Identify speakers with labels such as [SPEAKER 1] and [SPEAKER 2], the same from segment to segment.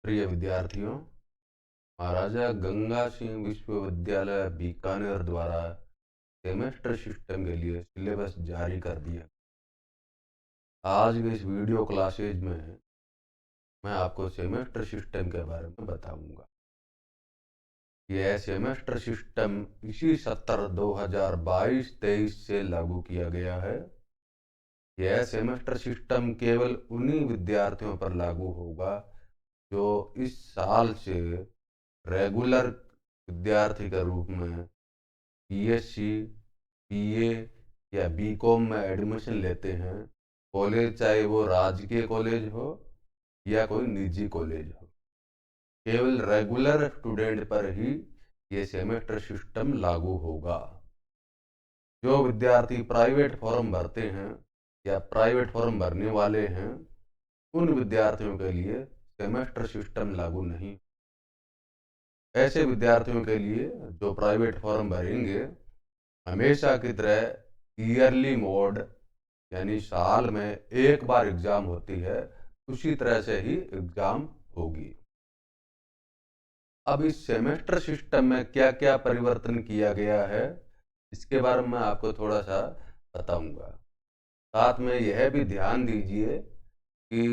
[SPEAKER 1] प्रिय विद्यार्थियों, महाराजा गंगा सिंह विश्वविद्यालय बीकानेर द्वारा सेमेस्टर सिस्टम के लिए सिलेबस जारी कर दिया। आज के इस वीडियो क्लासेज में मैं आपको सेमेस्टर सिस्टम के बारे में बताऊंगा। यह सेमेस्टर सिस्टम इसी सत्र 2022-23 से लागू किया गया है। यह सेमेस्टर सिस्टम केवल उन्हीं विद्यार्थियों पर लागू होगा जो इस साल से रेगुलर विद्यार्थी के रूप में बीएससी, बीए या बीकॉम में एडमिशन लेते हैं। कॉलेज चाहे वो राजकीय कॉलेज हो या कोई निजी कॉलेज हो, केवल रेगुलर स्टूडेंट पर ही ये सेमेस्टर सिस्टम लागू होगा। जो विद्यार्थी प्राइवेट फॉर्म भरते हैं या प्राइवेट फॉर्म भरने वाले हैं, उन विद्यार्थियों के लिए सेमेस्टर सिस्टम लागू नहीं। ऐसे विद्यार्थियों के लिए जो प्राइवेट फॉर्म भरेंगे, हमेशा की तरह ईयरली मोड यानी साल में एक बार एग्जाम होती है, उसी तरह से ही एग्जाम होगी। अब इस सेमेस्टर सिस्टम में क्या क्या परिवर्तन किया गया है, इसके बारे में आपको थोड़ा सा बताऊंगा। साथ में यह भी ध्यान दीजिए कि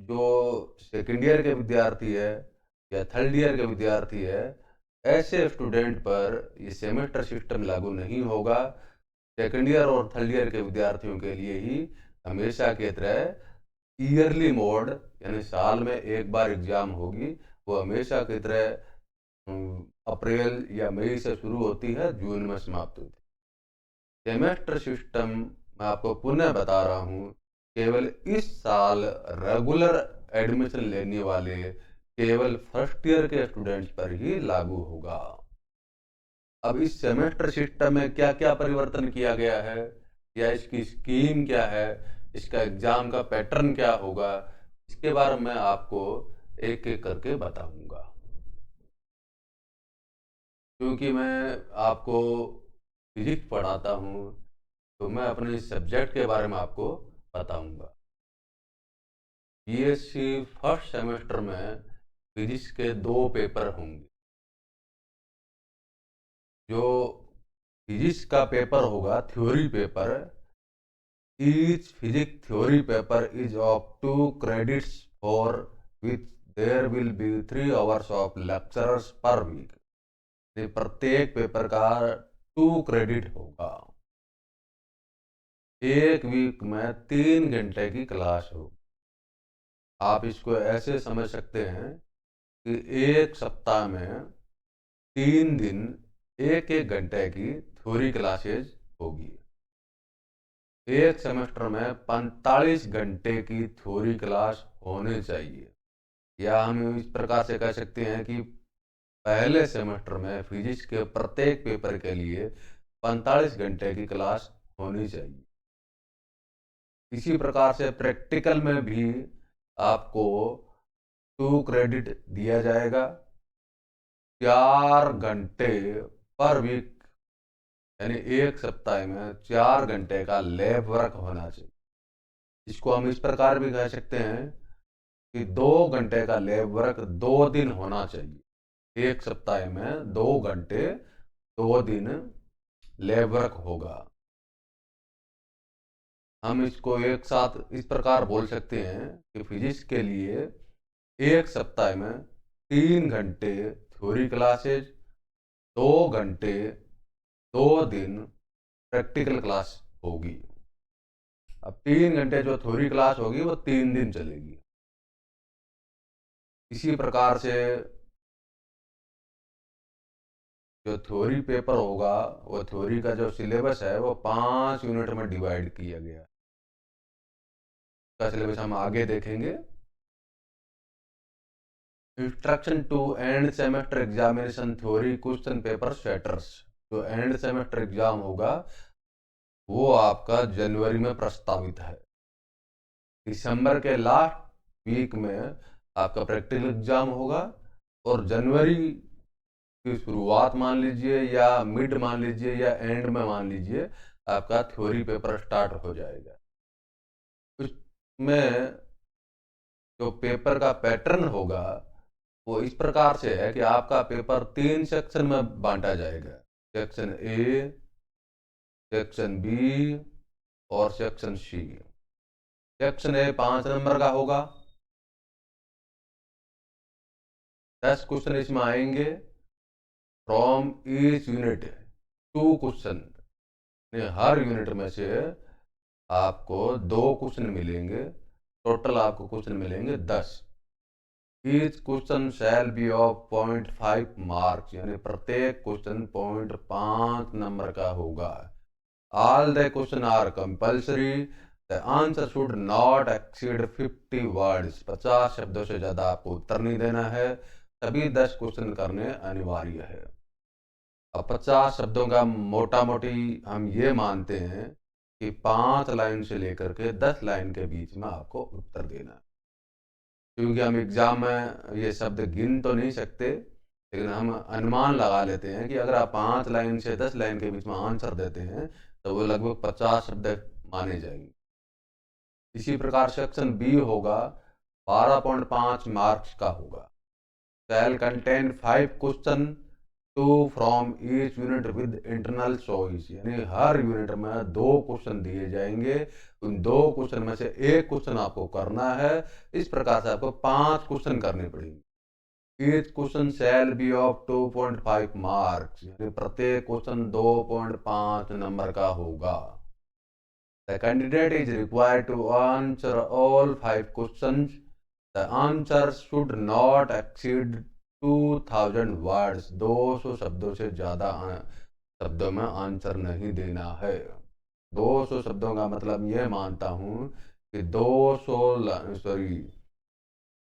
[SPEAKER 1] जो सेकेंड ईयर के विद्यार्थी है या थर्ड ईयर के विद्यार्थी है, ऐसे स्टूडेंट पर ये सेमेस्टर सिस्टम लागू नहीं होगा। सेकेंड ईयर और थर्ड ईयर के विद्यार्थियों के लिए ही हमेशा की तरह ईयरली मोड यानी साल में एक बार एग्जाम होगी। वो हमेशा की तरह अप्रैल या मई से शुरू होती है, जून में समाप्त होती है। सेमेस्टर सिस्टम मैं आपको पुनः बता रहा हूँ, केवल इस साल रेगुलर एडमिशन लेने वाले केवल फर्स्ट ईयर के स्टूडेंट्स पर ही लागू होगा। अब इस सेमेस्टर सिस्टम में क्या क्या परिवर्तन किया गया है या इसकी स्कीम क्या है, इसका एग्जाम का पैटर्न क्या होगा, इसके बारे में आपको एक एक करके बताऊंगा। क्योंकि मैं आपको फिजिक्स पढ़ाता हूँ, तो मैं अपने सब्जेक्ट के बारे में आपको बताऊंगा। बीएससी फर्स्ट सेमेस्टर में फिजिक्स के 2 पेपर होंगे। जो फिजिक्स का पेपर होगा, theory paper, each physics theory paper is of 2 credits for which there will be 3 hours of lectures per week। प्रत्येक पेपर का 2 क्रेडिट होगा। एक वीक में 3 घंटे की क्लास हो। आप इसको ऐसे समझ सकते हैं कि एक सप्ताह में 3 दिन एक एक घंटे की थ्योरी क्लासेज होगी। एक सेमेस्टर में 45 घंटे की थ्योरी क्लास होने चाहिए। या हम इस प्रकार से कह सकते हैं कि पहले सेमेस्टर में फिजिक्स के प्रत्येक पेपर के लिए 45 घंटे की क्लास होनी चाहिए। इसी प्रकार से प्रैक्टिकल में भी आपको 2 क्रेडिट दिया जाएगा। 4 घंटे पर वीक यानी एक सप्ताह में 4 घंटे का लैब वर्क होना चाहिए। इसको हम इस प्रकार भी कह सकते हैं कि 2 घंटे का लैब वर्क 2 दिन होना चाहिए। एक सप्ताह में 2 घंटे 2 दिन लैब वर्क होगा। हम इसको एक साथ इस प्रकार बोल सकते हैं कि फिजिक्स के लिए एक सप्ताह में 3 घंटे थ्योरी क्लासेज, 2 घंटे 2 दिन प्रैक्टिकल क्लास होगी। अब 3 घंटे जो थ्योरी क्लास होगी वो 3 दिन चलेगी। इसी प्रकार से जो थ्योरी पेपर होगा, वो थ्योरी का जो सिलेबस है वो 5 यूनिट में डिवाइड किया गया है। इसका सिलेबस हम आगे देखेंगे। Instruction to end semester examination theory question paper setters. जो एंड सेमेस्टर एग्जाम होगा वो आपका जनवरी में प्रस्तावित है। दिसंबर के लास्ट वीक में आपका प्रैक्टिकल एग्जाम होगा और जनवरी की शुरुआत मान लीजिए या मिड मान लीजिए या एंड में मान लीजिए आपका थ्योरी पेपर स्टार्ट हो जाएगा। उसमें जो पेपर का पैटर्न होगा वो इस प्रकार से है कि आपका पेपर 3 सेक्शन में बांटा जाएगा, सेक्शन ए, सेक्शन बी और सेक्शन सी। सेक्शन ए 5 नंबर का होगा, 10 क्वेश्चन इसमें आएंगे। फ्रॉम ईच यूनिट 2 क्वेश्चन, हर यूनिट में से आपको 2 क्वेश्चन मिलेंगे, टोटल आपको क्वेश्चन मिलेंगे 10। Each question shall be of 0.5 marks, यानी प्रत्येक क्वेश्चन 0.5 नंबर का होगा। All the question are compulsory, the answer should not exceed 50 words, 50 शब्दों से ज्यादा आपको उत्तर नहीं देना है। सभी 10 क्वेश्चन करने अनिवार्य है। अब 50 शब्दों का मोटा मोटी हम ये मानते हैं कि 5 लाइन से लेकर के 10 लाइन के बीच में आपको उत्तर देना है, क्योंकि हम एग्जाम में ये शब्द गिन तो नहीं सकते, लेकिन हम अनुमान लगा लेते हैं कि अगर आप 5 लाइन से 10 लाइन के बीच में आंसर देते हैं तो वो लगभग 50 शब्द माने जाएंगे। इसी प्रकार सेक्शन बी होगा, 12.5 मार्क्स का होगा। Shall contain 5 question, 2 from each unit with internal choice, यानी हर यूनिट में 2 क्वेश्चन दिए जाएंगे। उन 2 क्वेश्चन में से एक क्वेश्चन आपको करना है। इस प्रकार से आपको 5 क्वेश्चन करने पड़ेंगे। Each question shall be of 2.5 marks, यानी प्रत्येक क्वेश्चन 2.5 नंबर का होगा। The candidate is required to answer all 5 questions. The answer should not exceed 2000 words. 200 शब्दों से ज्यादा शब्दों में आंसर नहीं देना है। 200 शब्दों का मतलब यह मानता हूं कि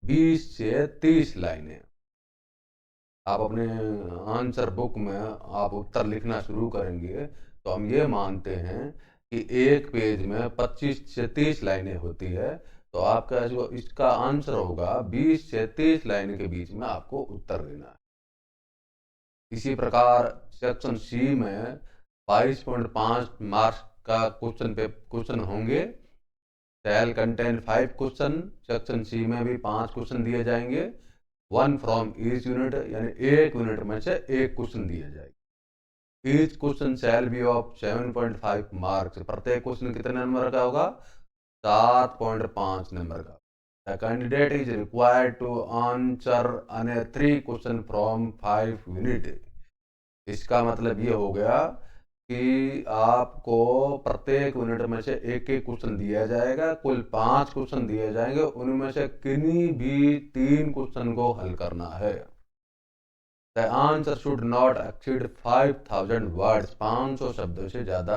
[SPEAKER 1] 20 से 30 लाइनें। आप अपने आंसर बुक में आप उत्तर लिखना शुरू करेंगे तो हम ये मानते हैं कि एक पेज में 25 से 30 लाइनें होती है, तो आपका जो इसका आंसर होगा 20 से 30 लाइन के बीच में आपको उत्तर देना है। इसी प्रकार सेक्शन सी में 22.5 मार्क्स का क्वेश्चन होंगे। शैल कंटेन 5 क्वेश्चन, सेक्शन सी में भी 5 क्वेश्चन दिए जाएंगे। 1 फ्रॉम ईच यूनिट, यानी एक यूनिट में से एक क्वेश्चन दिया जाएगा। Each question shall be of 7.5 marks, प्रत्येक क्वेश्चन कितने नंबर का होगा? 7.5 नंबर का। The candidate is required to answer any 3 question from 5 unit. इसका मतलब ये हो गया कि आपको प्रत्येक यूनिट में से एक एक क्वेश्चन दिया जाएगा। कुल 5 क्वेश्चन दिए जाएंगे, उनमें से किन्हीं भी 3 क्वेश्चन को हल करना है। The answer should not exceed 5000 words, 500 शब्दों से ज्यादा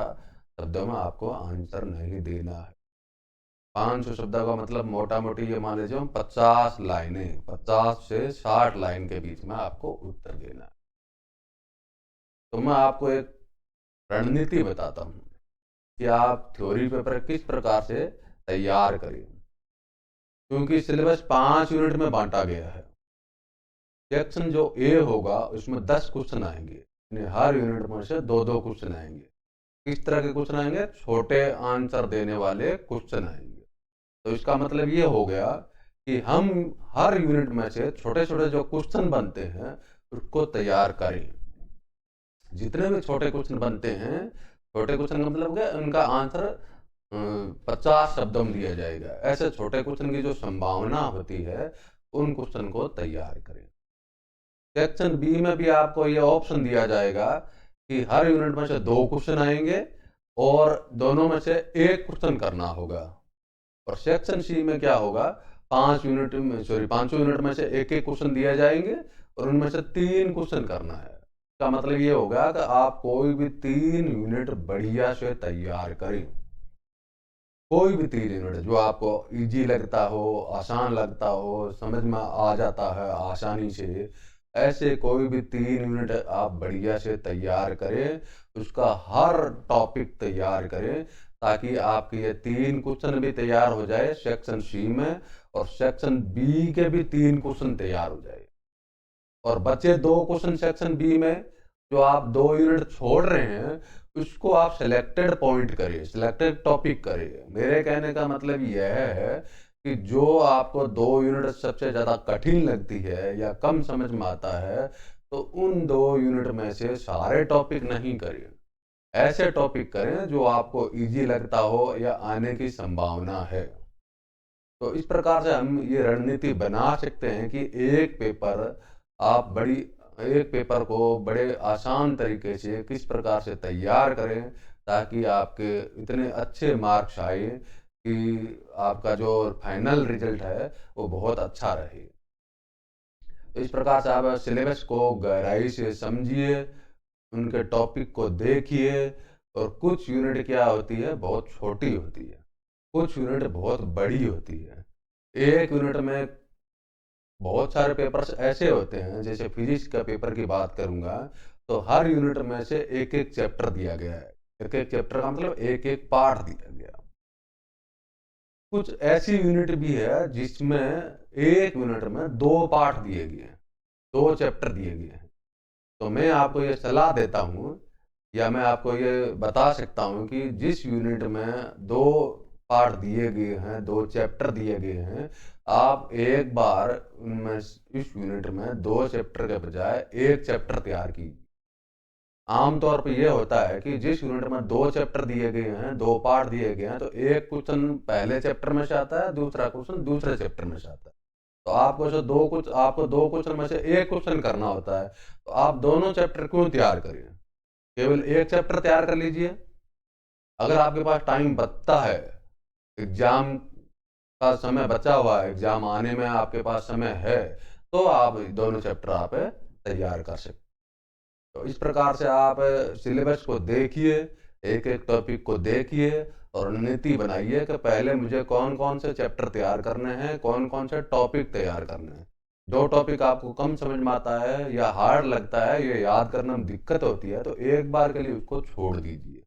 [SPEAKER 1] शब्दों में आपको आंसर नहीं देना है। 500 शब्दों का मतलब मोटा मोटी ये मान लीजिए 50 लाइनें, 50 से 60 लाइन के बीच में आपको उत्तर देना है। तो मैं आपको एक रणनीति बताता हूं कि आप थ्योरी पेपर किस प्रकार से तैयार करें, क्योंकि सिलेबस 5 यूनिट में बांटा गया है। सेक्शन जो ए होगा उसमें 10 क्वेश्चन आएंगे, यानी हर यूनिट में से 2-2 क्वेश्चन आएंगे। किस तरह के क्वेश्चन आएंगे? छोटे आंसर देने वाले क्वेश्चन आएंगे। तो इसका मतलब ये हो गया कि हम हर यूनिट में से छोटे छोटे जो क्वेश्चन बनते हैं उसको तैयार करें। जितने भी छोटे क्वेश्चन बनते हैं, छोटे क्वेश्चन का मतलब क्या, उनका आंसर 50 शब्दों में दिया जाएगा। ऐसे छोटे क्वेश्चन की जो संभावना होती है उन क्वेश्चन को तैयार करें। सेक्शन बी में भी आपको ये ऑप्शन दिया जाएगा कि हर यूनिट में से 2 क्वेश्चन आएंगे और दोनों में से एक क्वेश्चन करना होगा। और सेक्शन सी में क्या होगा, 5 यूनिट में 5 यूनिट में से एक एक क्वेश्चन दिया जाएंगे और उनमें से 3 क्वेश्चन करना है। इसका मतलब ये होगा कि आप कोई भी 3 यूनिट बढ़िया से तैयार करें। कोई भी 3 यूनिट जो आपको इजी लगता हो, आसान लगता हो, समझ में आ जाता है आसानी से, ऐसे कोई भी 3 यूनिट आप बढ़िया से तैयार करें। उसका हर टॉपिक तैयार करें ताकि आपके ये 3 क्वेश्चन भी तैयार हो जाए सेक्शन सी में, और सेक्शन बी के भी 3 क्वेश्चन तैयार हो जाए। और बचे 2 क्वेश्चन सेक्शन बी में जो आप 2 यूनिट छोड़ रहे हैं उसको आप सिलेक्टेड पॉइंट करिए, सिलेक्टेड टॉपिक करिए। मेरे कहने का मतलब यह है कि जो आपको 2 यूनिट सबसे ज़्यादा कठिन लगती है या कम समझ में आता है, तो उन 2 यूनिट में से सारे टॉपिक नहीं करें। ऐसे टॉपिक करें जो आपको ईज़ी लगता हो या आने की संभावना है। तो इस प्रकार से हम ये रणनीति बना सकते हैं कि आप बड़ी एक पेपर को बड़े आसान तरीके से किस प्रकार से तैयार करें, ताकि आपके इतने अच्छे मार्क्स आए कि आपका जो फाइनल रिजल्ट है वो बहुत अच्छा रहे। तो इस प्रकार से आप सिलेबस को गहराई से समझिए, उनके टॉपिक को देखिए, और कुछ यूनिट क्या होती है, बहुत छोटी होती है, कुछ यूनिट बहुत बड़ी होती है। एक यूनिट में बहुत सारे पेपर्स ऐसे होते हैं, जैसे फिजिक्स का पेपर की बात करूंगा, तो हर यूनिट में से एक एक चैप्टर दिया गया है। एक एक चैप्टर का मतलब एक एक पार्ट दिया गया। कुछ ऐसी यूनिट भी है जिसमें एक यूनिट में 2 पार्ट दिए गए हैं, 2 चैप्टर दिए गए हैं। तो मैं आपको ये सलाह देता हूँ, या मैं आपको ये बता सकता हूँ कि जिस यूनिट में 2 पार्ट दिए गए हैं, 2 चैप्टर दिए गए हैं, आप एक बार उनमें इस यूनिट में 2 चैप्टर के बजाय एक चैप्टर तैयार कीजिए। आमतौर पर यह होता है कि जिस यूनिट में 2 चैप्टर दिए गए हैं, 2 पार्ट दिए गए हैं, तो एक क्वेश्चन पहले चैप्टर में से आता है, दूसरा क्वेश्चन दूसरे चैप्टर में से आता है। तो आपको 2 क्वेश्चन में से एक क्वेश्चन करना होता है, तो आप दोनों चैप्टर क्यों तैयार करें, केवल एक चैप्टर तैयार कर लीजिए। अगर आपके पास टाइम बचता है, एग्जाम का समय बचा हुआ है, एग्जाम आने में आपके पास समय है, तो आप दोनों चैप्टर आप तैयार कर सकते। तो इस प्रकार से आप सिलेबस को देखिए, एक एक टॉपिक को देखिए, और रणनीति बनाइए कि पहले मुझे कौन कौन से चैप्टर तैयार करने हैं, कौन कौन से टॉपिक तैयार करने हैं। जो टॉपिक आपको कम समझ में आता है या हार्ड लगता है, ये याद करने में दिक्कत होती है, तो एक बार के लिए उसको छोड़ दीजिए,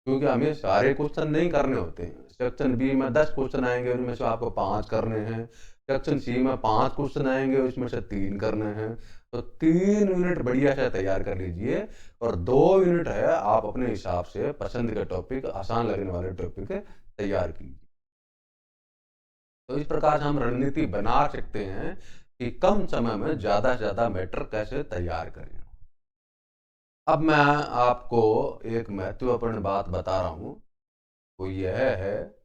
[SPEAKER 1] क्योंकि हमें सारे क्वेश्चन नहीं करने होते हैं। सेक्शन बी में 10 क्वेश्चन आएंगे, उनमें से आपको 5 करने हैं। सेक्शन सी में 5 क्वेश्चन आएंगे, उसमें से 3 करने हैं। तो 3 यूनिट बढ़िया से तैयार कर लीजिए, और 2 यूनिट है आप अपने हिसाब से पसंद के टॉपिक, आसान लगने वाले टॉपिक तैयार कीजिए। तो इस प्रकार से हम रणनीति बना सकते हैं कि कम समय में ज़्यादा से ज़्यादा मैटर कैसे तैयार करें। अब मैं आपको एक महत्वपूर्ण बात बता रहा हूँ, वो यह है,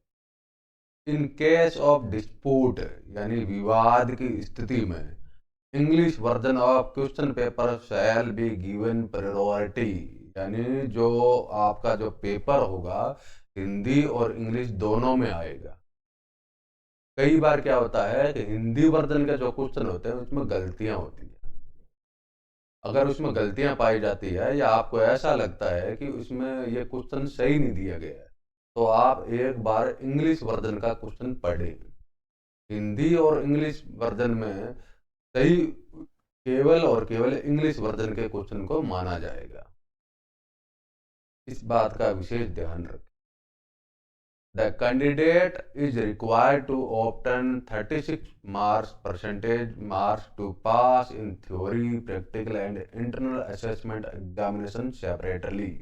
[SPEAKER 1] इन केस ऑफ डिस्प्यूट यानी विवाद की स्थिति में English version of question paper shall be given priority, यानी जो आपका जो पेपर होगा, हिंदी और इंग्लिश दोनों में आएगा। कई बार क्या होता है कि हिंदी वर्जन के जो क्वेश्चन होते हैं उसमें गलतियां होती है। अगर उसमें गलतियां पाई जाती है, या आपको ऐसा लगता है कि उसमें ये क्वेश्चन सही नहीं दिया गया है, तो आप एक बार इंग्लिश वर्जन का क्वेश्चन पढ़ें। हिंदी और इंग्लिश वर्जन में सही केवल और केवल इंग्लिश वर्जन के क्वेश्चन को माना जाएगा। इस बात का विशेष ध्यान रखें। The candidate is required to obtain 36 marks percentage marks to pass in theory, practical and internal assessment examination separately.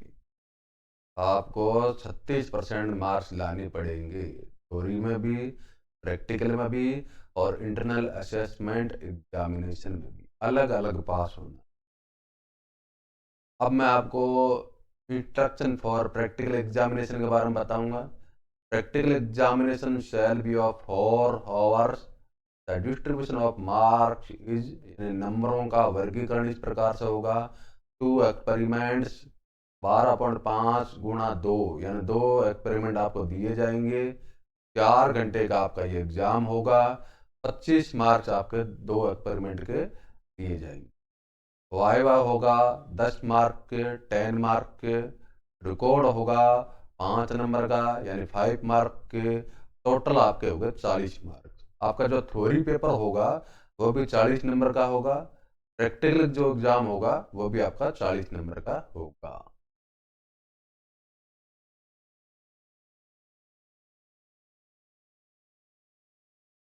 [SPEAKER 1] आपको 36% मार्क्स लाने पड़ेंगे, थ्योरी में भी, प्रैक्टिकल में भी, और इंटरनल असेसमेंट एग्जामिनेशन में भी अलग अलग पास होना। अब मैं आपको इंस्ट्रक्शन फॉर प्रैक्टिकल एग्जामिनेशन के बारे में बताऊंगा। Practical examination shell be of 4 hours. The distribution of marks is, नंबरों का वर्गीकरण इस प्रकार से होगा, 2 एक्सपेरिमेंट्स 12.5 गुणा 2, यानी 2 एक्सपेरिमेंट आपको दिए जाएंगे। 4 घंटे का आपका ये एग्जाम होगा। 25 मार्क्स आपके 2 एक्सपेरिमेंट के दिए जाएंगे। वाइवा होगा 10 मार्क के, 10 मार्क के। रिकॉर्ड होगा 5 नंबर का, यानी 5 मार्क के। टोटल आपके हो गए 40 मार्क। आपका जो थ्योरी पेपर होगा वो भी 40 नंबर का होगा। प्रैक्टिकल जो एग्जाम होगा वो भी आपका 40 नंबर का होगा।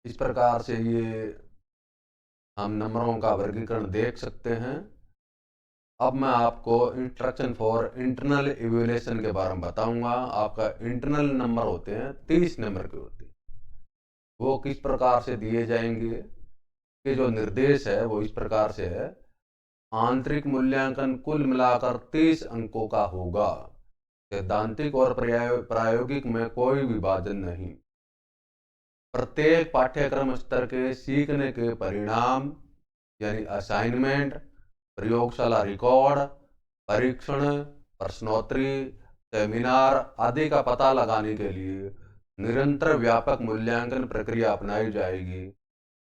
[SPEAKER 1] इस प्रकार से ये हम नंबरों का वर्गीकरण देख सकते हैं। अब मैं आपको इंस्ट्रक्शन फॉर इंटरनल इवेल्युएशन के बारे में बताऊंगा। आपका इंटरनल नंबर होते हैं 30 नंबर के होते हैं। वो किस प्रकार से दिए जाएंगे कि जो निर्देश है वो इस प्रकार से है। आंतरिक मूल्यांकन कुल मिलाकर 30 अंकों का होगा। सैद्धांतिक और प्रायोगिक में कोई विभाजन नहीं। प्रत्येक पाठ्यक्रम स्तर के सीखने के परिणाम यानी असाइनमेंट, प्रयोगशाला रिकॉर्ड, परीक्षण, प्रश्नोत्तरी, सेमिनार आदि का पता लगाने के लिए निरंतर व्यापक मूल्यांकन प्रक्रिया अपनाई जाएगी।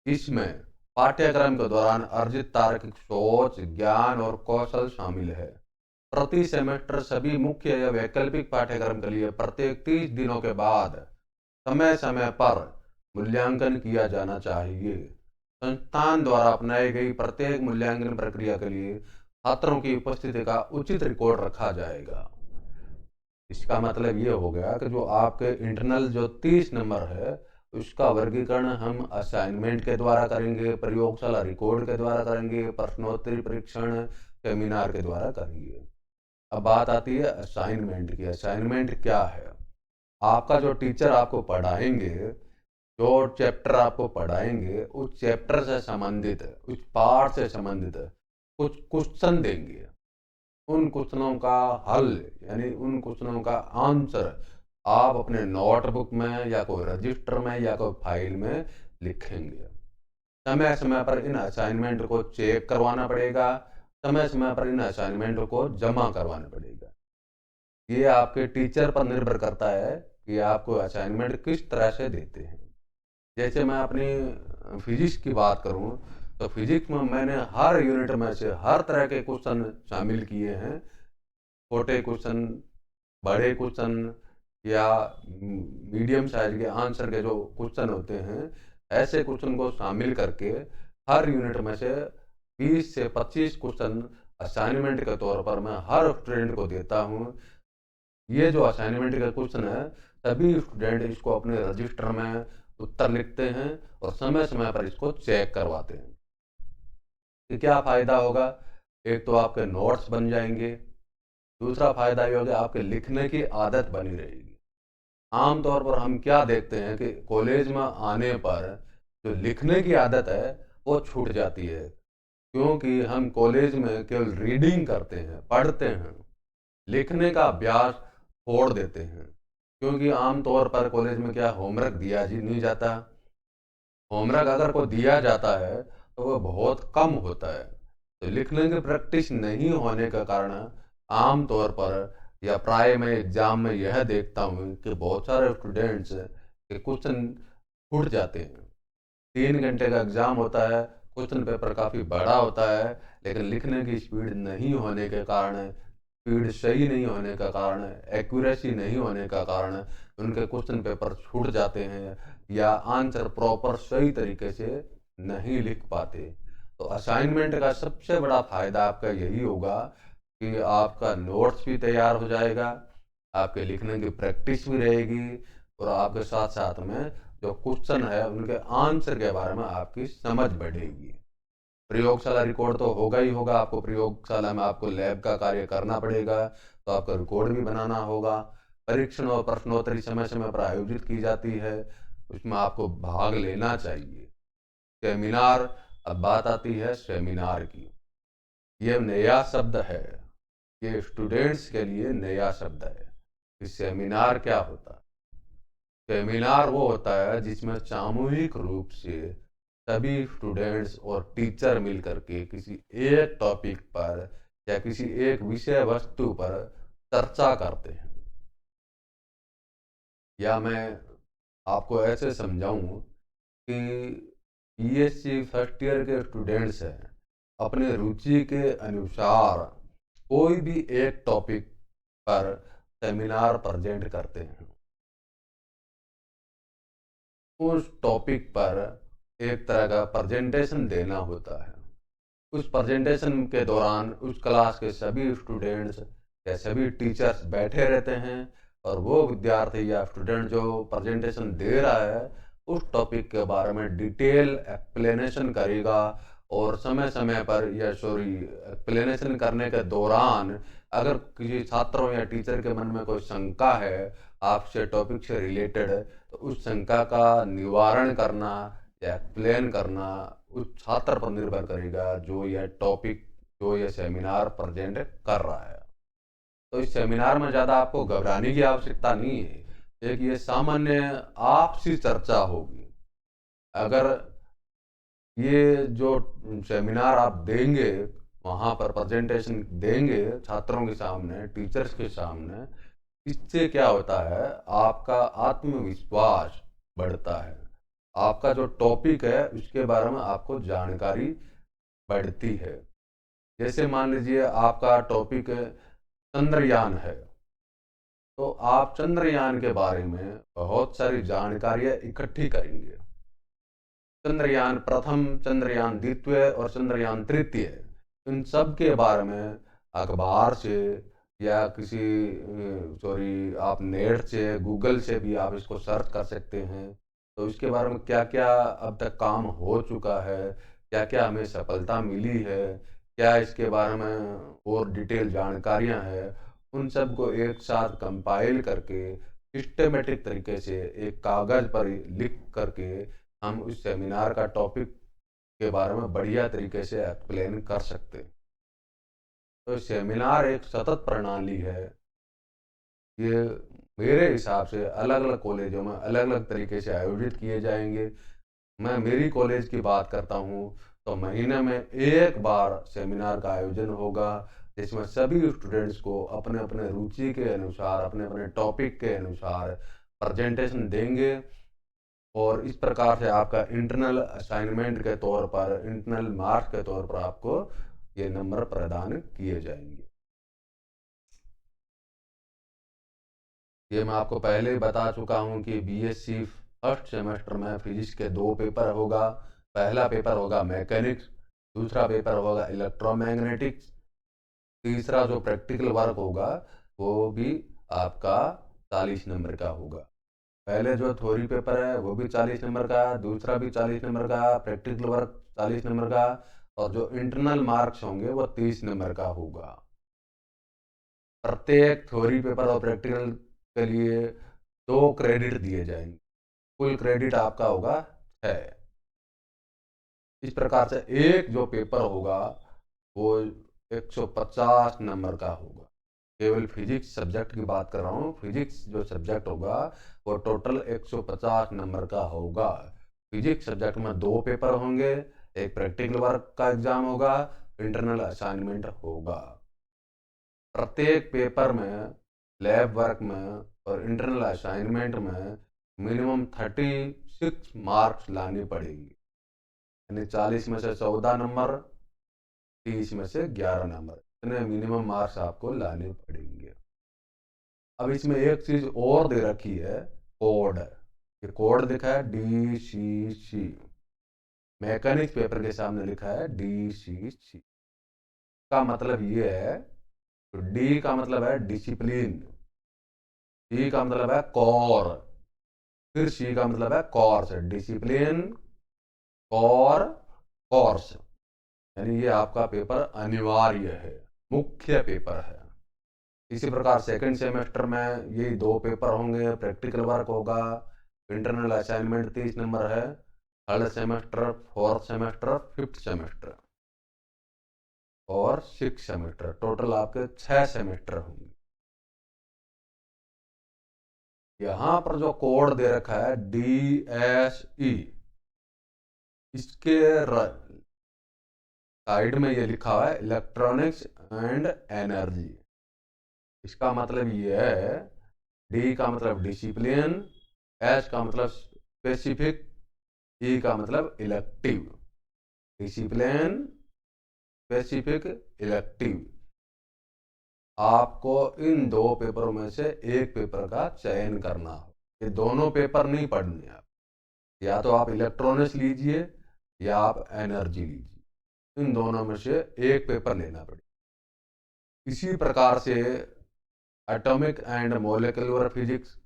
[SPEAKER 1] इसमें पाठ्यक्रम के दौरान अर्जित तार्किक सोच, ज्ञान और कौशल शामिल है। प्रति सेमेस्टर सभी मुख्य या वैकल्पिक पाठ्यक्रम के लिए प्रत्येक 30 दिनों के बाद समय समय पर मूल्यांकन किया जाना चाहिए। संस्थान द्वारा अपनाई गई प्रत्येक मूल्यांकन प्रक्रिया के लिए छात्रों की उपस्थिति का उचित रिकॉर्ड रखा जाएगा। इसका मतलब ये हो गया कि जो आपके इंटरनल जो 30 नंबर है उसका वर्गीकरण हम असाइनमेंट के द्वारा करेंगे, प्रयोगशाला रिकॉर्ड के द्वारा करेंगे, प्रश्नोत्तरी, परीक्षण, सेमिनार के द्वारा करेंगे। अब बात आती है असाइनमेंट की। असाइनमेंट क्या है? आपका जो टीचर आपको पढ़ाएंगे, जो चैप्टर आपको पढ़ाएंगे उस चैप्टर से संबंधित, उस पार्ट से संबंधित कुछ क्वेश्चन देंगे। उन क्वेश्चनों का हल यानी उन क्वेश्चनों का आंसर आप अपने नोटबुक में या कोई रजिस्टर में या कोई फाइल में लिखेंगे। समय समय पर इन असाइनमेंट को चेक करवाना पड़ेगा, समय समय पर इन असाइनमेंट को जमा करवाना पड़ेगा। ये आपके टीचर पर निर्भर करता है कि आपको असाइनमेंट किस तरह से देते हैं। जैसे मैं अपनी फिजिक्स की बात करूं तो फिजिक्स में मैंने हर यूनिट में से हर तरह के क्वेश्चन शामिल किए हैं। छोटे क्वेश्चन, बड़े क्वेश्चन या मीडियम साइज के आंसर के जो क्वेश्चन होते हैं, ऐसे क्वेश्चन को शामिल करके हर यूनिट में से 20 से 25 क्वेश्चन असाइनमेंट के तौर पर मैं हर स्टूडेंट को देता हूं। ये जो असाइनमेंट का क्वेश्चन है सभी स्टूडेंट इसको अपने रजिस्टर में उत्तर लिखते हैं और समय समय पर इसको चेक करवाते हैं। कि क्या फायदा होगा? एक तो आपके नोट्स बन जाएंगे, दूसरा फायदा ये होगा आपके लिखने की आदत बनी रहेगी। आमतौर पर हम क्या देखते हैं कि कॉलेज में आने पर जो लिखने की आदत है वो छूट जाती है, क्योंकि हम कॉलेज में केवल रीडिंग करते हैं, पढ़ते हैं, लिखने का अभ्यास छोड़ देते हैं। क्योंकि आमतौर पर कॉलेज में क्या होमवर्क दिया जी नहीं जाता। होमवर्क अगर को दिया जाता है तो वो बहुत कम होता है। तो लिखने की प्रैक्टिस नहीं होने के कारण आमतौर पर या प्राय मैं एग्जाम में यह देखता हूँ कि बहुत सारे स्टूडेंट्स के क्वेश्चन छूट जाते हैं। 3 घंटे का एग्जाम होता है, क्वेश्चन पेपर काफ़ी बड़ा होता है, लेकिन लिखने की स्पीड नहीं होने के कारण, स्पीड सही नहीं होने का कारण, एक्यूरेसी नहीं होने का कारण उनके क्वेश्चन पेपर छूट जाते हैं या आंसर प्रॉपर सही तरीके से नहीं लिख पाते। तो असाइनमेंट का सबसे बड़ा फायदा आपका यही होगा कि आपका नोट्स भी तैयार हो जाएगा, आपके लिखने की प्रैक्टिस भी रहेगी और आपके साथ साथ में जो क्वेश्चन है उनके आंसर के बारे में आपकी समझ बढ़ेगी। प्रयोगशाला रिकॉर्ड तो होगा ही होगा। आपको प्रयोगशाला में आपको लैब का कार्य करना पड़ेगा, तो आपका रिकॉर्ड भी बनाना होगा। परीक्षण और प्रश्नोत्तरी समय समय पर आयोजित की जाती है, उसमें आपको भाग लेना चाहिए। सेमिनार, अब बात आती है सेमिनार की। ये नया शब्द है, ये स्टूडेंट्स के लिए नया शब्द है कि सेमिनार क्या होता है। सेमिनार वो होता है जिसमें सामूहिक रूप से सभी स्टूडेंट्स और टीचर मिलकर के किसी एक टॉपिक पर या किसी एक विषय वस्तु पर चर्चा करते हैं। या मैं आपको ऐसे समझाऊं कि बीएससी फर्स्ट ईयर के स्टूडेंट्स हैं, अपने रुचि के अनुसार कोई भी एक टॉपिक पर सेमिनार प्रेजेंट करते हैं। उस टॉपिक पर एक तरह का प्रेजेंटेशन देना होता है। उस प्रेजेंटेशन के दौरान उस क्लास के सभी स्टूडेंट्स या सभी टीचर्स बैठे रहते हैं और वो विद्यार्थी या स्टूडेंट जो प्रेजेंटेशन दे रहा है उस टॉपिक के बारे में डिटेल एक्सप्लेनेशन करेगा। और समय समय पर या एक्सप्लेनेशन करने के दौरान अगर किसी छात्रों या टीचर के मन में कोई शंका है आपसे टॉपिक से रिलेटेड, तो उस शंका का निवारण करना या एक्सप्लेन करना उस छात्र पर निर्भर करेगा जो यह टॉपिक, जो यह सेमिनार प्रेजेंट कर रहा है। तो इस सेमिनार में ज़्यादा आपको घबराने की आवश्यकता नहीं है। एक ये सामान्य आपसी चर्चा होगी। अगर ये जो सेमिनार आप देंगे, वहाँ पर प्रेजेंटेशन देंगे छात्रों के सामने, टीचर्स के सामने, इससे क्या होता है, आपका आत्मविश्वास बढ़ता है। आपका जो टॉपिक है उसके बारे में आपको जानकारी बढ़ती है। जैसे मान लीजिए आपका टॉपिक चंद्रयान है, तो आप चंद्रयान के बारे में बहुत सारी जानकारियां इकट्ठी करेंगे। चंद्रयान प्रथम, चंद्रयान द्वितीय और चंद्रयान तृतीय, इन सब के बारे में अखबार से या किसी आप नेट से, गूगल से भी आप इसको सर्च कर सकते हैं। तो इसके बारे में क्या क्या अब तक काम हो चुका है, क्या क्या हमें सफलता मिली है, क्या इसके बारे में और डिटेल जानकारियां हैं, उन सब को एक साथ कंपाइल करके सिस्टमेटिक तरीके से एक कागज़ पर लिख करके हम उस सेमिनार का टॉपिक के बारे में बढ़िया तरीके से एक्सप्लेन कर सकते हैं। तो सेमिनार एक सतत प्रणाली है। ये मेरे हिसाब से अलग अलग कॉलेजों में अलग अलग तरीके से आयोजित किए जाएंगे। मैं मेरी कॉलेज की बात करता हूँ तो महीने में एक बार सेमिनार का आयोजन होगा, जिसमें सभी स्टूडेंट्स को अपने अपने रुचि के अनुसार, अपने अपने टॉपिक के अनुसार प्रेजेंटेशन देंगे और इस प्रकार से आपका इंटरनल असाइनमेंट के तौर पर, इंटरनल मार्क्स के तौर पर आपको ये नंबर प्रदान किए जाएंगे। ये मैं आपको पहले ही बता चुका हूँ कि बीएससी फर्स्ट सेमेस्टर में फिजिक्स के 2 पेपर होगा। पहला पेपर होगा मैकेनिक्स, दूसरा पेपर होगा इलेक्ट्रोमैग्नेटिक्स, तीसरा जो प्रैक्टिकल वर्क होगा वो भी आपका 40 नंबर का होगा। पहले जो थ्योरी पेपर है वो भी 40 नंबर का, दूसरा भी 40 नंबर का, प्रैक्टिकल वर्क 40 नंबर का, और जो इंटरनल मार्क्स होंगे वो 30 नंबर का होगा। प्रत्येक थ्योरी पेपर और प्रैक्टिकल के लिए 2 क्रेडिट दिए जाएंगे। कुल क्रेडिट आपका होगा 6। इस प्रकार से एक जो पेपर होगा वो 150 नंबर का होगा। केवल फिजिक्स सब्जेक्ट की बात कर रहा हूँ। फिजिक्स जो सब्जेक्ट होगा वो टोटल 150 नंबर का होगा। फिजिक्स सब्जेक्ट में 2 पेपर होंगे, एक प्रैक्टिकल वर्क का एग्जाम होगा, इंटरनल असाइनमेंट होगा। प्रत्येक पेपर में, लैब वर्क में और इंटरनल असाइनमेंट में मिनिमम 36 मार्क्स लाने पड़ेंगे। यानी 40 में से 14 नंबर, 30 में से 11 नंबर, इतने मिनिमम मार्क्स आपको लाने पड़ेंगे। अब इसमें एक चीज और दे रखी है, कोड। ये कोड लिखा है DCC। मैकेनिक्स पेपर के सामने लिखा है DCC। का मतलब ये है, तो डी का मतलब है डिसिप्लिन, सी का मतलब है कोर, फिर सी का मतलब है कोर्स। डिसिप्लिन, कोर, कोर्स, यानी ये आपका पेपर अनिवार्य है, मुख्य पेपर है। इसी प्रकार सेकंड सेमेस्टर में यही 2 पेपर होंगे, प्रैक्टिकल वर्क होगा, इंटरनल असाइनमेंट 30 नंबर है। Third semester, fourth semester, fifth semester और 6 सेमेस्टर, टोटल आपके 6 सेमेस्टर होंगे। यहां पर जो कोड दे रखा है DSE, इसके साइड में ये लिखा हुआ है इलेक्ट्रॉनिक्स एंड एनर्जी। इसका मतलब ये है, डी का मतलब डिसिप्लिन, एस का मतलब स्पेसिफिक, ई का मतलब इलेक्टिव। Discipline, specific, elective. आपको इन 2 पेपरों में से एक पेपर का चयन करना हो। ये दोनों पेपर नहीं पढ़ने आप, या तो आप इलेक्ट्रॉनिक्स लीजिए या आप एनर्जी लीजिए, इन दोनों में से एक पेपर लेना पड़ेगा। इसी प्रकार से atomic and molecular physics,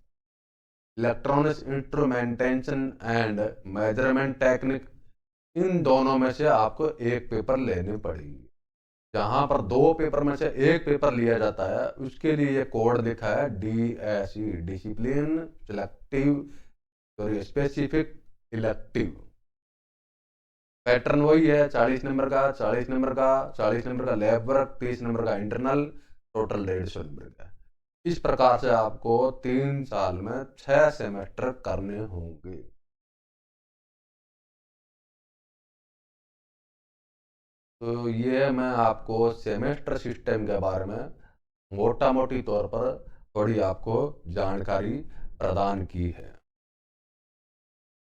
[SPEAKER 1] electronics instrumentation and measurement technique, इन दोनों में से आपको एक पेपर लेने पड़ेंगे। जहां पर 2 पेपर में से एक पेपर लिया जाता है उसके लिए ये कोड लिखा है DSE, discipline, selective, sorry specific elective. Pattern वही है, 40 नंबर का, 40 नंबर का, 40 नंबर का लैब वर्क, 30 नंबर का इंटरनल, टोटल 150 नंबर का। इस प्रकार से आपको 3 साल में 6 सेमेस्टर करने होंगे। तो ये मैं आपको सेमेस्टर सिस्टम के बारे में मोटा मोटी तौर पर थोड़ी आपको जानकारी प्रदान की है।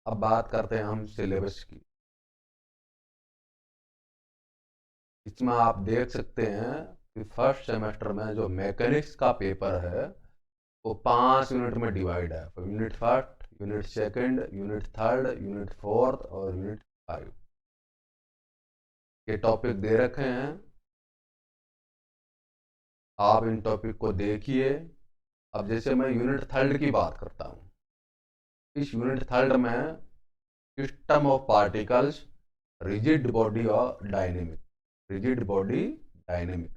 [SPEAKER 1] अब बात करते हैं हम सिलेबस की। इसमें आप देख सकते हैं कि फर्स्ट सेमेस्टर में जो मैकेनिक्स का पेपर है वो 5 यूनिट में डिवाइड है। Unit first, unit second, unit third, unit fourth और यूनिट 5 ये टॉपिक दे रखे हैं। आप इन टॉपिक को देखिए। अब जैसे मैं यूनिट थर्ड की बात करता हूँ, इस यूनिट थर्ड में system of particles, rigid body और डायनेमिक, रिजिड बॉडी डायनेमिक,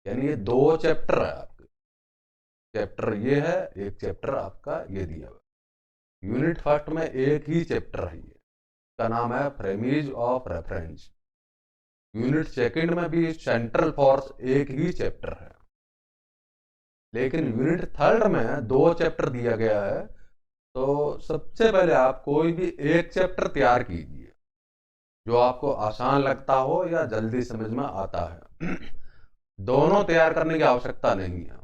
[SPEAKER 1] यानी ये 2 चैप्टर है आपके। चैप्टर ये है, एक चैप्टर आपका ये दिया हुआ। यूनिट फर्स्ट में एक ही चैप्टर है, ये का नाम है फ्रेमीज ऑफ रेफरेंस। यूनिट सेकंड में भी सेंट्रल फोर्स एक ही चैप्टर है, लेकिन यूनिट थर्ड में 2 चैप्टर दिया गया है। तो सबसे पहले आप कोई भी एक चैप्टर तैयार कीजिए जो आपको आसान लगता हो या जल्दी समझ में आता है। दोनों तैयार करने की आवश्यकता नहीं है,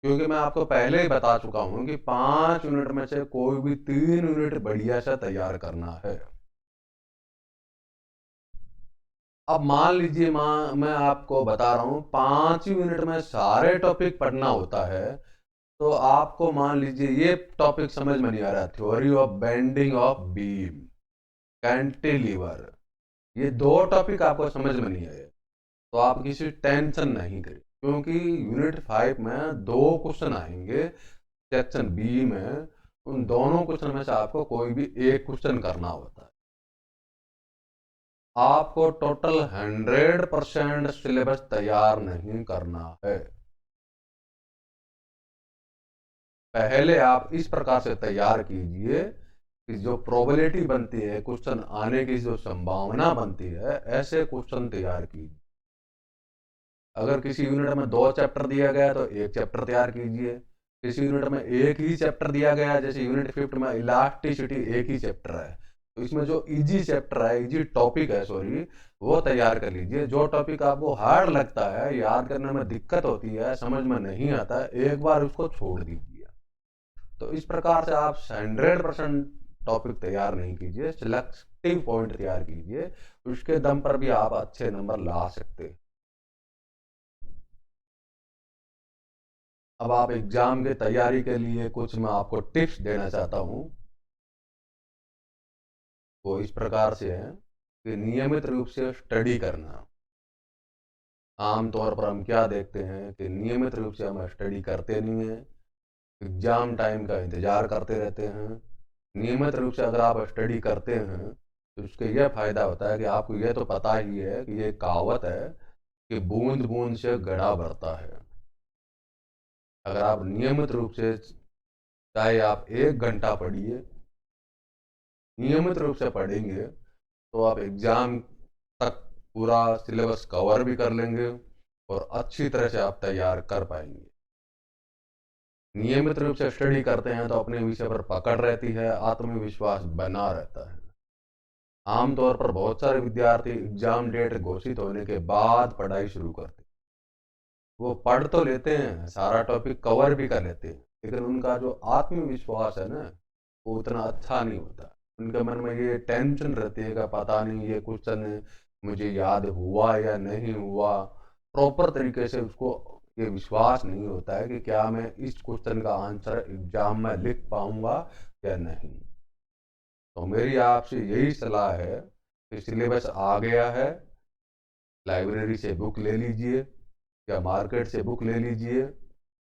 [SPEAKER 1] क्योंकि मैं आपको पहले ही बता चुका हूं कि 5 यूनिट में से कोई भी 3 यूनिट बढ़िया से तैयार करना है। अब मान लीजिए मैं आपको बता रहा हूं 5 यूनिट में सारे टॉपिक पढ़ना होता है, तो आपको मान लीजिए ये टॉपिक समझ में नहीं आ रहा, theory of bending of beam, cantilever, ये 2 टॉपिक आपको समझ में नहीं आए तो आप किसी टेंशन नहीं करें, क्योंकि यूनिट 5 में 2 क्वेश्चन आएंगे सेक्शन बी में। उन दोनों क्वेश्चन में से आपको कोई भी एक क्वेश्चन करना होता है। आपको टोटल 100% सिलेबस तैयार नहीं करना है। पहले आप इस प्रकार से तैयार कीजिए कि जो प्रोबेबिलिटी बनती है, क्वेश्चन आने की जो संभावना बनती है, ऐसे क्वेश्चन तैयार कीजिए। अगर किसी यूनिट में 2 चैप्टर दिया गया तो एक चैप्टर तैयार कीजिए। किसी यूनिट में एक ही चैप्टर दिया गया, जैसे यूनिट 5 में इलास्टिसिटी एक ही चैप्टर है, तो इसमें जो इजी चैप्टर है, इजी टॉपिक है सॉरी, वो तैयार कर लीजिए। जो टॉपिक आपको हार्ड लगता है, याद करने में दिक्कत होती है, समझ में नहीं आता है, एक बार उसको छोड़ दीजिए। तो इस प्रकार से आप 100% टॉपिक तैयार नहीं कीजिए, सिलेक्टिव पॉइंट तैयार कीजिए, उसके दम पर भी आप अच्छे नंबर ला सकते हैं। अब आप एग्जाम की तैयारी के लिए कुछ मैं आपको टिप्स देना चाहता हूँ। वो इस प्रकार से है कि नियमित रूप से स्टडी करना। आमतौर पर हम क्या देखते हैं कि नियमित रूप से हम स्टडी करते नहीं हैं, एग्जाम टाइम का इंतजार करते रहते हैं। नियमित रूप से अगर आप स्टडी करते हैं तो उसके यह फायदा होता है कि आपको यह तो पता ही है कि ये कहावत है कि बूंद बूंद से घड़ा भरता है। अगर आप नियमित रूप से, चाहे आप 1 घंटा पढ़िए, नियमित रूप से पढ़ेंगे तो आप एग्जाम तक पूरा सिलेबस कवर भी कर लेंगे और अच्छी तरह से आप तैयार कर पाएंगे। नियमित रूप से स्टडी करते हैं तो अपने विषय पर पकड़ रहती है, आत्मविश्वास बना रहता है। आमतौर पर बहुत सारे विद्यार्थी एग्जाम डेट घोषित होने के बाद पढ़ाई शुरू करते हैं। वो पढ़ तो लेते हैं, सारा टॉपिक कवर भी कर लेते हैं, लेकिन उनका जो आत्मविश्वास है ना, वो उतना अच्छा नहीं होता। उनके मन में ये टेंशन रहती है कि पता नहीं ये क्वेश्चन मुझे याद हुआ या नहीं हुआ। प्रॉपर तरीके से उसको ये विश्वास नहीं होता है कि क्या मैं इस क्वेश्चन का आंसर एग्जाम में लिख पाऊंगा या नहीं। तो मेरी आपसे यही सलाह है कि सिलेबस आ गया है, लाइब्रेरी से बुक ले लीजिए या मार्केट से बुक ले लीजिए,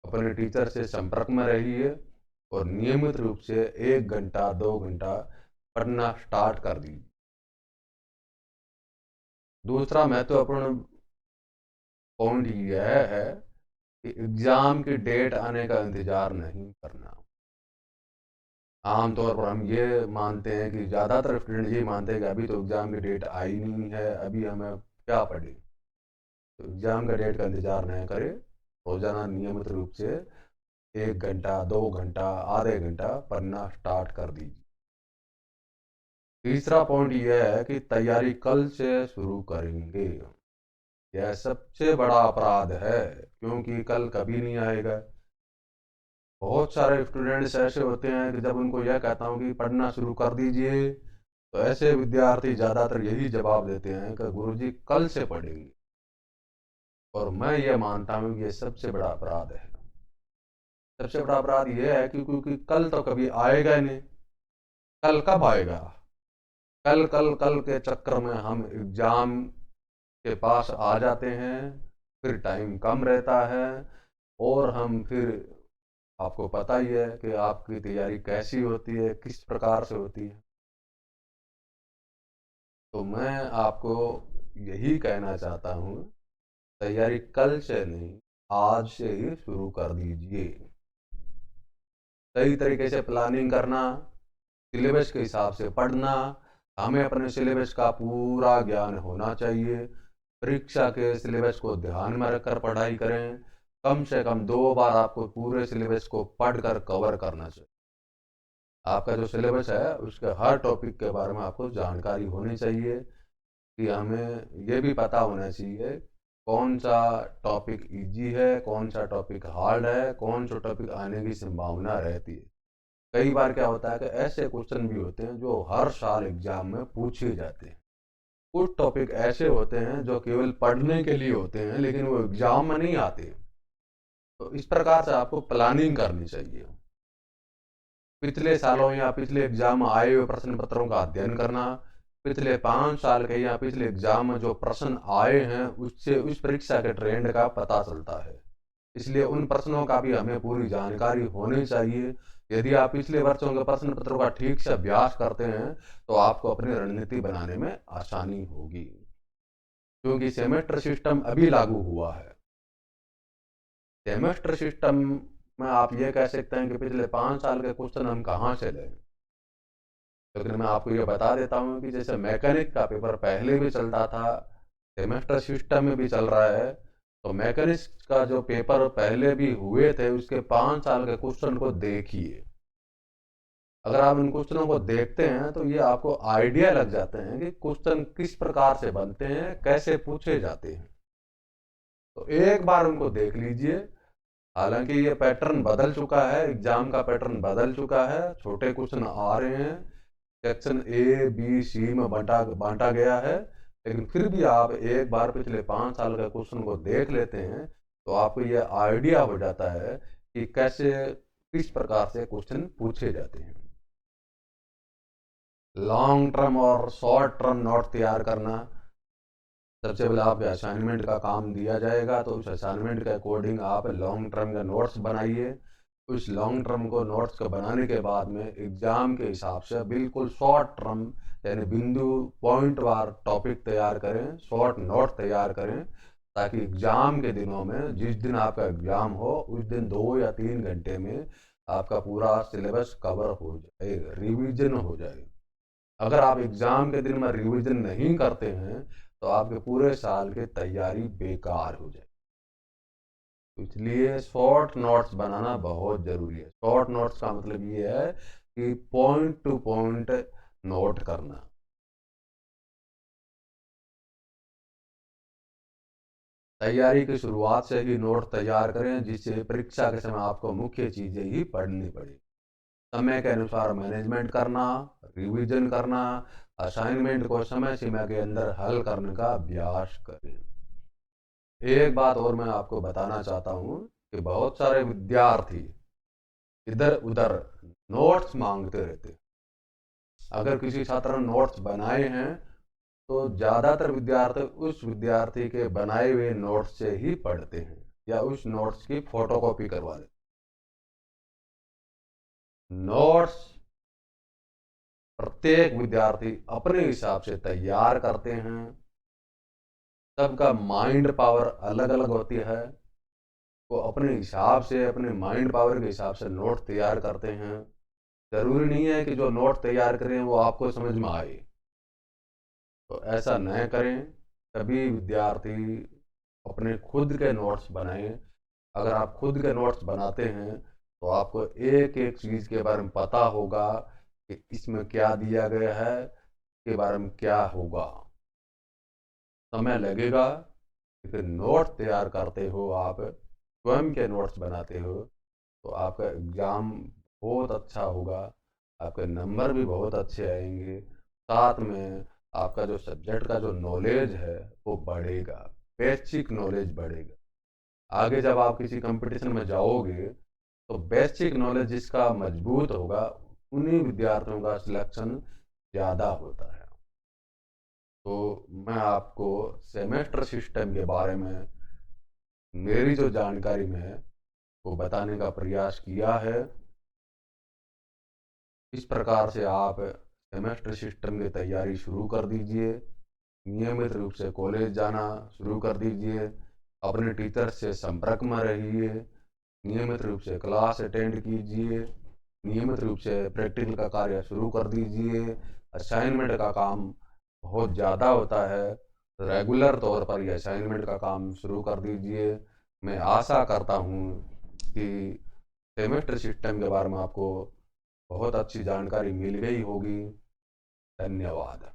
[SPEAKER 1] अपने टीचर से संपर्क में रहिए और नियमित रूप से 1 घंटा 2 घंटा पढ़ना स्टार्ट कर दीजिए। दूसरा महत्वपूर्ण पॉइंट यह है कि एग्जाम की डेट आने का इंतजार नहीं करना। आमतौर पर हम ये मानते हैं कि ज़्यादातर स्टूडेंट ये मानते हैं कि अभी तो एग्ज़ाम की डेट आई नहीं है, अभी हमें क्या पढ़ें। तो एग्ज़ाम का डेट का इंतज़ार नहीं करें, रोज़ाना नियमित रूप से 1 घंटा 2 घंटा आधे घंटा पढ़ना स्टार्ट कर दीजिए। तीसरा पॉइंट यह है कि तैयारी कल से शुरू करेंगे। यह सबसे बड़ा अपराध है, क्योंकि कल कभी नहीं आएगा। बहुत सारे स्टूडेंट्स ऐसे होते हैं कि जब उनको यह कहता हूँ कि पढ़ना शुरू कर दीजिए, तो ऐसे विद्यार्थी ज़्यादातर यही जवाब देते हैं कि गुरुजी कल से पढ़ेंगे। और मैं ये मानता हूँ कि ये सबसे बड़ा अपराध है। सबसे बड़ा अपराध ये है कि क्योंकि कल तो कभी आएगा ही नहीं। कल कब आएगा? कल कल कल के चक्कर में हम एग्जाम के पास आ जाते हैं, फिर टाइम कम रहता है, और हम फिर, आपको पता ही है कि आपकी तैयारी कैसी होती है, किस प्रकार से होती है। तो मैं आपको यही कहना चाहता हूँ, तैयारी कल से नहीं, आज से ही शुरू कर दीजिए। सही तरीके से प्लानिंग करना, सिलेबस के हिसाब से पढ़ना। हमें अपने सिलेबस का पूरा ज्ञान होना चाहिए। परीक्षा के सिलेबस को ध्यान में रखकर पढ़ाई करें। कम से कम 2 बार आपको पूरे सिलेबस को पढ़कर कवर करना चाहिए। आपका जो सिलेबस है उसके हर टॉपिक के बारे में आपको जानकारी होनी चाहिए, कि हमें ये भी पता होना चाहिए कौन सा टॉपिक इजी है, कौन सा टॉपिक हार्ड है, कौन सा टॉपिक आने की संभावना रहती है। कई बार क्या होता है कि ऐसे क्वेश्चन भी होते हैं जो हर साल एग्जाम में पूछे जाते हैं। कुछ टॉपिक ऐसे होते हैं जो केवल पढ़ने के लिए होते हैं, लेकिन वो एग्जाम में नहीं आते। तो इस प्रकार से आपको प्लानिंग करनी चाहिए। पिछले सालों या पिछले एग्जाम में आए हुए प्रश्न पत्रों का अध्ययन करना, पिछले 5 साल के या पिछले एग्जाम में जो प्रश्न आए हैं उससे उस परीक्षा के ट्रेंड का पता चलता है। इसलिए उन प्रश्नों का भी हमें पूरी जानकारी होनी चाहिए। यदि आप पिछले वर्षों के प्रश्न पत्रों का ठीक से अभ्यास करते हैं, तो आपको अपनी रणनीति बनाने में आसानी होगी। क्योंकि सेमेस्टर सिस्टम अभी लागू हुआ है। सेमेस्टर सिस्टम में आप ये कह सकते हैं कि पिछले 5 साल के क्वेश्चन हम कहाँ से लें। लेकिन मैं आपको ये बता देता हूँ कि जैसे मैकेनिक का पेपर पहले भी चलता था, सेमेस्टर सिस्टम में भी चल रहा है, तो मैकेनिक्स का जो पेपर पहले भी हुए थे उसके 5 साल के क्वेश्चन को देखिए। अगर आप इन क्वेश्चनों को देखते हैं तो ये आपको आइडिया लग जाते हैं कि क्वेश्चन किस प्रकार से बनते हैं, कैसे पूछे जाते हैं। तो एक बार उनको देख लीजिए। हालांकि ये पैटर्न बदल चुका है, एग्जाम का पैटर्न बदल चुका है, छोटे क्वेश्चन आ रहे हैं, सेक्शन ए बी सी में बांटा बांटा गया है। लेकिन फिर भी आप एक बार पिछले 5 साल के क्वेश्चन को देख लेते हैं, तो आपको ये आइडिया हो जाता है कि कैसे, किस प्रकार से क्वेश्चन पूछे जाते हैं। लॉन्ग टर्म और शॉर्ट टर्म नोट तैयार करना। सबसे पहले आपके असाइनमेंट का काम दिया जाएगा, तो उस असाइनमेंट के अकॉर्डिंग आप लॉन्ग टर्म के नोट्स बनाइए। उस लॉन्ग टर्म को नोट्स को बनाने के बाद में एग्जाम के हिसाब से बिल्कुल शॉर्ट टर्म, यानी बिंदु पॉइंट वार टॉपिक तैयार करें, शॉर्ट नोट तैयार करें, ताकि एग्जाम के दिनों में, जिस दिन आपका एग्जाम हो उस दिन 2 या 3 घंटे में आपका पूरा सिलेबस कवर हो जाए, रिवीजन हो जाए। अगर आप एग्जाम के दिन में रिवीजन नहीं करते हैं, तो आपके पूरे साल की तैयारी बेकार हो जाए। तो इसलिए शॉर्ट नोट्स बनाना बहुत जरूरी है। शॉर्ट नोट्स का मतलब ये है कि पॉइंट टू पॉइंट नोट करना। तैयारी की शुरुआत से ही नोट तैयार करें, जिससे परीक्षा के समय आपको मुख्य चीजें ही पढ़नी पड़े। समय के अनुसार मैनेजमेंट करना, रिवीजन करना, असाइनमेंट को समय सीमा के अंदर हल करने का अभ्यास करें। एक बात और मैं आपको बताना चाहता हूँ कि बहुत सारे विद्यार्थी इधर उधर नोट्स मांगते रहते हैं। अगर किसी छात्र ने नोट्स बनाए हैं, तो ज्यादातर विद्यार्थी उस विद्यार्थी के बनाए हुए नोट्स से ही पढ़ते हैं, या उस नोट्स की फोटोकॉपी करवा लेते हैं। नोट्स प्रत्येक विद्यार्थी अपने हिसाब से तैयार करते हैं। सबका माइंड पावर अलग अलग होती है। वो अपने हिसाब से, अपने माइंड पावर के हिसाब से नोट तैयार करते हैं। जरूरी नहीं है कि जो नोट तैयार करें वो आपको समझ में आए। तो ऐसा न करें। सभी विद्यार्थी अपने खुद के नोट्स बनाएं। अगर आप खुद के नोट्स बनाते हैं तो आपको एक एक चीज़ के बारे में पता होगा कि इसमें क्या दिया गया है, के बारे में क्या होगा। समय लगेगा, लेकिन नोट्स तैयार करते हो आप, स्वयं के नोट्स बनाते हो, तो आपका एग्ज़ाम बहुत अच्छा होगा। आपके नंबर भी बहुत अच्छे आएंगे। साथ में आपका जो सब्जेक्ट का जो नॉलेज है वो बढ़ेगा, बेसिक नॉलेज बढ़ेगा। आगे जब आप किसी कंपटीशन में जाओगे तो बेसिक नॉलेज जिसका मजबूत होगा उन्हीं विद्यार्थियों का सिलेक्शन ज़्यादा होता है। तो मैं आपको सेमेस्टर सिस्टम के बारे में मेरी जो जानकारी में है वो बताने का प्रयास किया है। इस प्रकार से आप सेमेस्टर सिस्टम की तैयारी शुरू कर दीजिए। नियमित रूप से कॉलेज जाना शुरू कर दीजिए। अपने टीचर से संपर्क में रहिए। नियमित रूप से क्लास अटेंड कीजिए। नियमित रूप से प्रैक्टिकल का कार्य शुरू कर दीजिए। असाइनमेंट का काम बहुत ज़्यादा होता है, रेगुलर तौर पर ये असाइनमेंट का काम शुरू कर दीजिए। मैं आशा करता हूँ कि सेमेस्टर सिस्टम के बारे में आपको बहुत अच्छी जानकारी मिल गई होगी। धन्यवाद।